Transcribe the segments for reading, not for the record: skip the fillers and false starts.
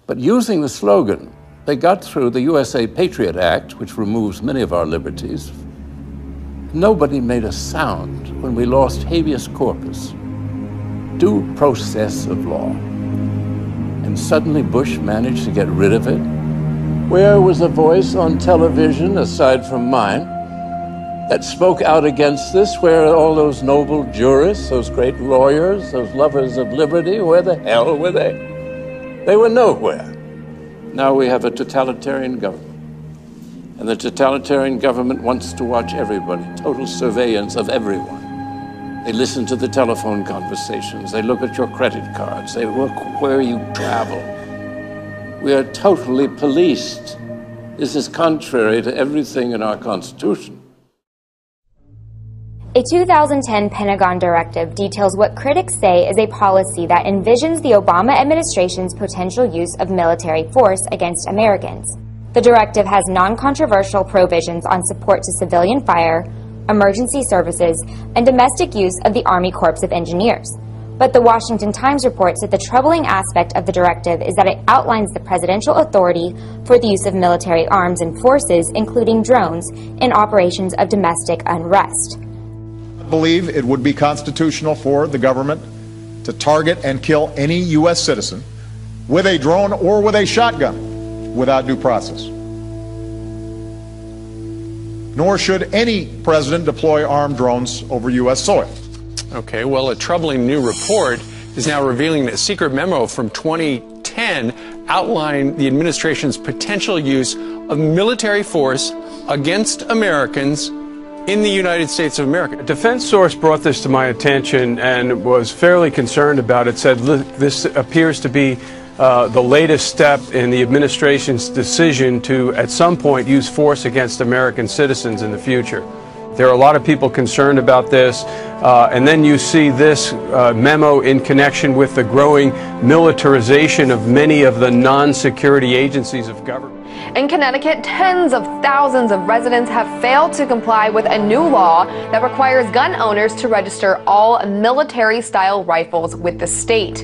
But using the slogan, they got through the USA Patriot Act, which removes many of our liberties. Nobody made a sound when we lost habeas corpus, due process of law. And suddenly Bush managed to get rid of it. Where was a voice on television, aside from mine, that spoke out against this? Where are all those noble jurists, those great lawyers, those lovers of liberty? Where the hell were they? They were nowhere. Now we have a totalitarian government. And the totalitarian government wants to watch everybody, total surveillance of everyone. They listen to the telephone conversations. They look at your credit cards. They look where you travel. We are totally policed. This is contrary to everything in our Constitution. A 2010 Pentagon directive details what critics say is a policy that envisions the Obama administration's potential use of military force against Americans. The directive has non-controversial provisions on support to civilian fire, emergency services, and domestic use of the Army Corps of Engineers. But the Washington Times reports that the troubling aspect of the directive is that it outlines the presidential authority for the use of military arms and forces, including drones, in operations of domestic unrest. I believe it would be constitutional for the government to target and kill any U.S. citizen with a drone or with a shotgun without due process. Nor should any president deploy armed drones over U.S. soil. Okay, well, a troubling new report is now revealing that a secret memo from 2010 outlined the administration's potential use of military force against Americans in the United States of America. A defense source brought this to my attention and was fairly concerned about it, said, look, this appears to be the latest step in the administration's decision to, at some point, use force against American citizens in the future. There are a lot of people concerned about this, and then you see this memo in connection with the growing militarization of many of the non-security agencies of government. In Connecticut, tens of thousands of residents have failed to comply with a new law that requires gun owners to register all military-style rifles with the state.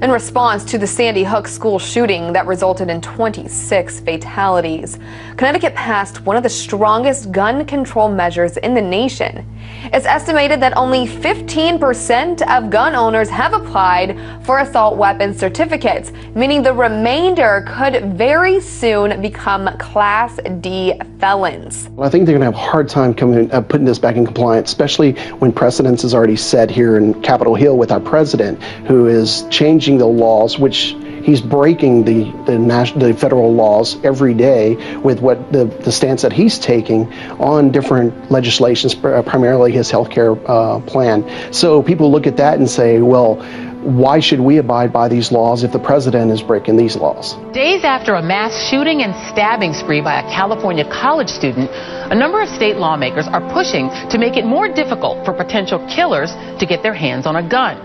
In response to the Sandy Hook school shooting that resulted in 26 fatalities, Connecticut passed one of the strongest gun control measures in the nation. It's estimated that only 15% of gun owners have applied for assault weapons certificates, meaning the remainder could very soon become Class D felons. I think they're going to have a hard time putting this back in compliance, especially when precedence is already set here in Capitol Hill with our president, who is changing the laws, which he's breaking the federal laws every day with what the stance that he's taking on different legislations, primarily his health care plan. So people look at that and say, well, why should we abide by these laws if the president is breaking these laws? Days after a mass shooting and stabbing spree by a California college student, a number of state lawmakers are pushing to make it more difficult for potential killers to get their hands on a gun.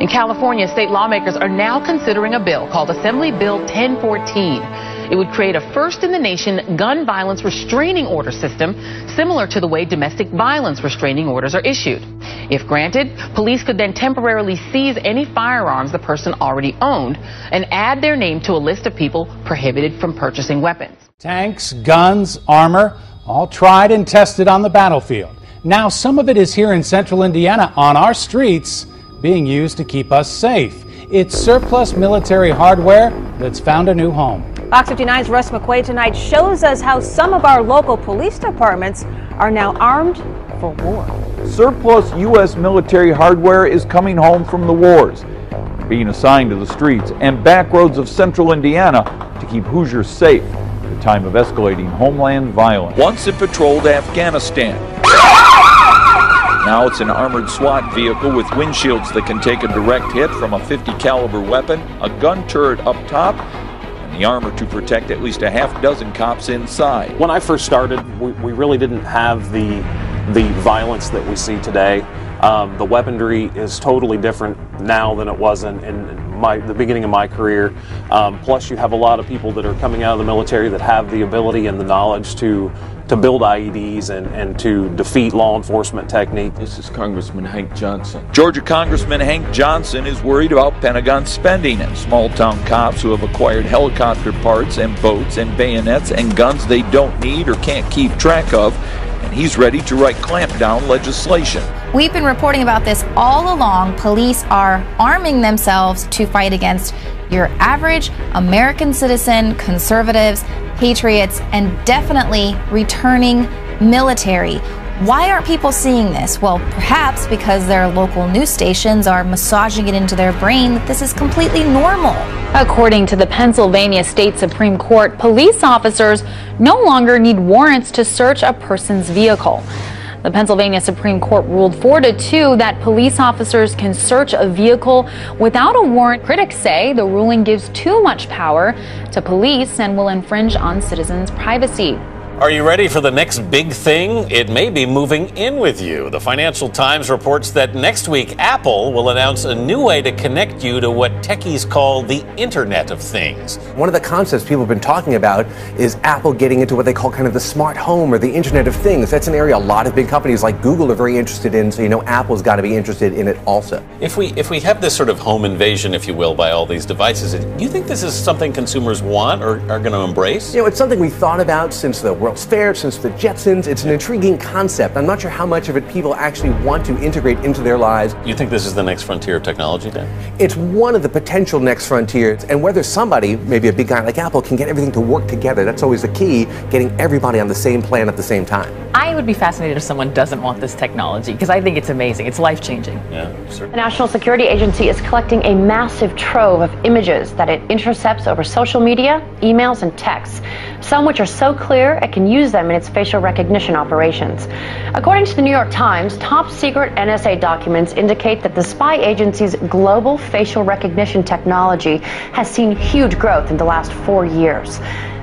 In California, state lawmakers are now considering a bill called Assembly Bill 1014. It would create a first-in-the-nation gun violence restraining order system similar to the way domestic violence restraining orders are issued. If granted, police could then temporarily seize any firearms the person already owned and add their name to a list of people prohibited from purchasing weapons. Tanks, guns, armor, all tried and tested on the battlefield. Now some of it is here in central Indiana on our streets, being used to keep us safe. It's surplus military hardware that's found a new home. Fox 59's Russ McQuaid tonight shows us how some of our local police departments are now armed for war. Surplus U.S. military hardware is coming home from the wars, being assigned to the streets and back roads of central Indiana to keep Hoosiers safe at a time of escalating homeland violence. Once it patrolled Afghanistan. Now it's an armored SWAT vehicle with windshields that can take a direct hit from a .50 caliber weapon, a gun turret up top, and the armor to protect at least a half dozen cops inside. When I first started, we really didn't have the violence that we see today. The weaponry is totally different now than it was in the beginning of my career. Plus, you have a lot of people that are coming out of the military that have the ability and the knowledge to build IEDs and to defeat law enforcement techniques. This is Congressman Hank Johnson. Georgia Congressman Hank Johnson is worried about Pentagon spending and small-town cops who have acquired helicopter parts and boats and bayonets and guns they don't need or can't keep track of, and he's ready to write clampdown legislation. We've been reporting about this all along. Police are arming themselves to fight against your average American citizen, conservatives, patriots, and definitely returning military. Why aren't people seeing this? Well, perhaps because their local news stations are massaging it into their brain that this is completely normal. According to the Pennsylvania State Supreme Court, police officers no longer need warrants to search a person's vehicle. The Pennsylvania Supreme Court ruled 4-2 that police officers can search a vehicle without a warrant. Critics say the ruling gives too much power to police and will infringe on citizens' privacy. Are you ready for the next big thing? It may be moving in with you. The Financial Times reports that next week Apple will announce a new way to connect you to what techies call the Internet of Things. One of the concepts people have been talking about is Apple getting into what they call kind of the smart home or the Internet of Things. That's an area a lot of big companies like Google are very interested in, so you know Apple's got to be interested in it also. If we have this sort of home invasion, if you will, by all these devices, do you think this is something consumers want or are going to embrace? You know, it's something we thought about since the World's Fair, since the Jetsons. It's an intriguing concept. I'm not sure how much of it people actually want to integrate into their lives. You think this is the next frontier of technology, Dan? It's one of the potential next frontiers, and whether somebody, maybe a big guy like Apple, can get everything to work together, that's always the key, getting everybody on the same plan at the same time. I would be fascinated if someone doesn't want this technology, because I think it's amazing. It's life-changing. Yeah, certainly. The National Security Agency is collecting a massive trove of images that it intercepts over social media, emails, and texts, some which are so clear it can use them in its facial recognition operations. According to the New York Times, top secret NSA documents indicate that the spy agency's global facial recognition technology has seen huge growth in the last 4 years.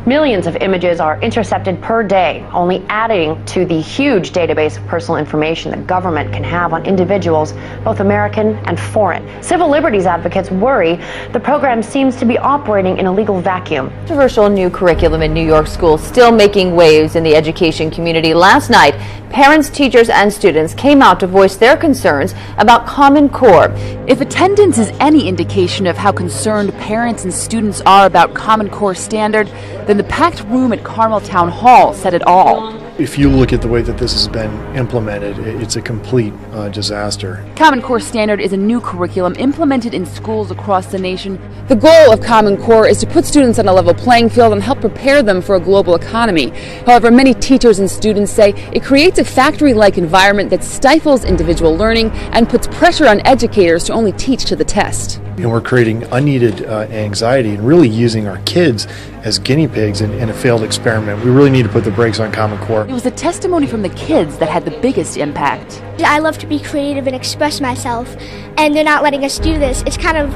Millions of images are intercepted per day, only adding to the huge database of personal information the government can have on individuals, both American and foreign. Civil liberties advocates worry the program seems to be operating in a legal vacuum. Controversial new curriculum in New York schools still making waves in the education community. Last night, parents, teachers, and students came out to voice their concerns about Common Core. If attendance is any indication of how concerned parents and students are about Common Core standard, then the packed room at Carmel Town Hall said it all. If you look at the way that this has been implemented, it's a complete disaster. Common Core Standard is a new curriculum implemented in schools across the nation. The goal of Common Core is to put students on a level playing field and help prepare them for a global economy. However, many teachers and students say it creates a factory-like environment that stifles individual learning and puts pressure on educators to only teach to the test. And we're creating unneeded anxiety and really using our kids as guinea pigs in a failed experiment. We really need to put the brakes on Common Core. It was the testimony from the kids that had the biggest impact. I love to be creative and express myself, and they're not letting us do this. It's kind of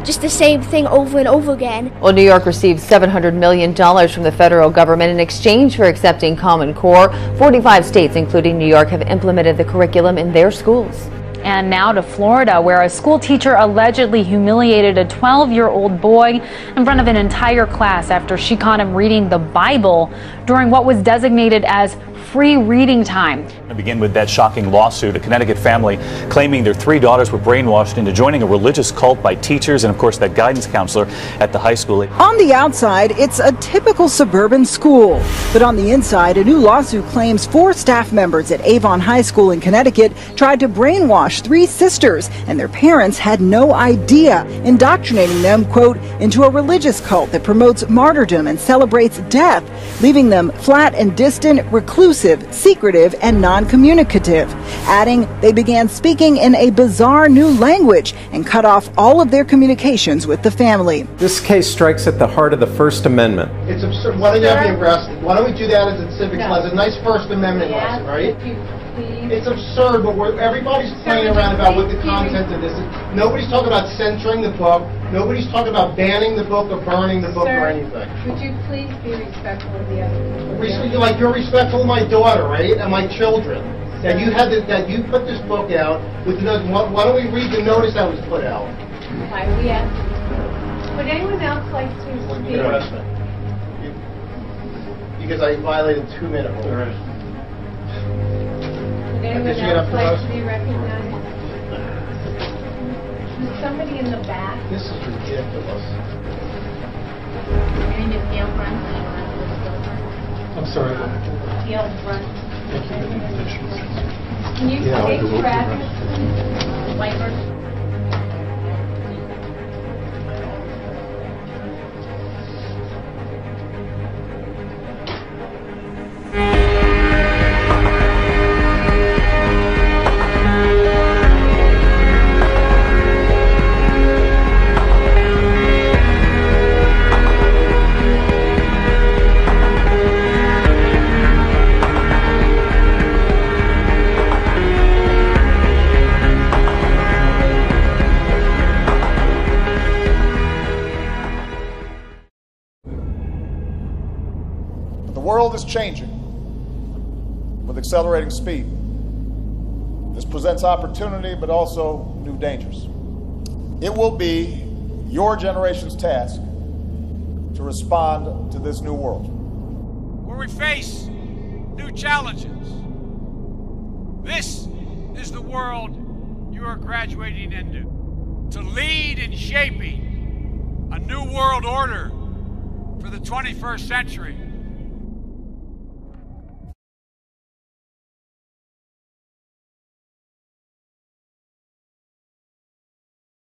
just the same thing over and over again. Well, New York received $700 million from the federal government in exchange for accepting Common Core. 45 states, including New York, have implemented the curriculum in their schools. And now to Florida, where a school teacher allegedly humiliated a 12-year-old boy in front of an entire class after she caught him reading the Bible during what was designated as free reading time. I begin with that shocking lawsuit. A Connecticut family claiming their 3 daughters were brainwashed into joining a religious cult by teachers and, of course, that guidance counselor at the high school. On the outside, it's a typical suburban school. But on the inside, a new lawsuit claims 4 staff members at Avon High School in Connecticut tried to brainwash 3 sisters, and their parents had no idea, indoctrinating them, quote, into a religious cult that promotes martyrdom and celebrates death, leaving them flat and distant, reclusive, secretive, and non-communicative. Adding, they began speaking in a bizarre new language and cut off all of their communications with the family. This case strikes at the heart of the First Amendment. It's absurd. Why don't you have me arrested? Why don't we do that as a civics lesson? A nice First Amendment lesson, right? It's absurd, but everybody's playing around about what the content of this is. Nobody's talking about censoring the book. Nobody's talking about banning the book or burning the book or anything. Would you please be respectful of the other people? Like you're respectful of my daughter, right, and my children. That you had that you put this book out with the notice. Why don't we read the notice that was put out? Why we ask? Would anyone else like to speak? because I violated 2-minute rule. Would anyone else like to be recognized? There's somebody in the back. This is ridiculous. Your name is Gail Brunt. I'm sorry. Gail Brunt. Can you take your address, please? Whitehurst. The world is changing with accelerating speed. This presents opportunity, but also new dangers. It will be your generation's task to respond to this new world. Where we face new challenges. This is the world you are graduating into. To lead in shaping a new world order for the 21st century.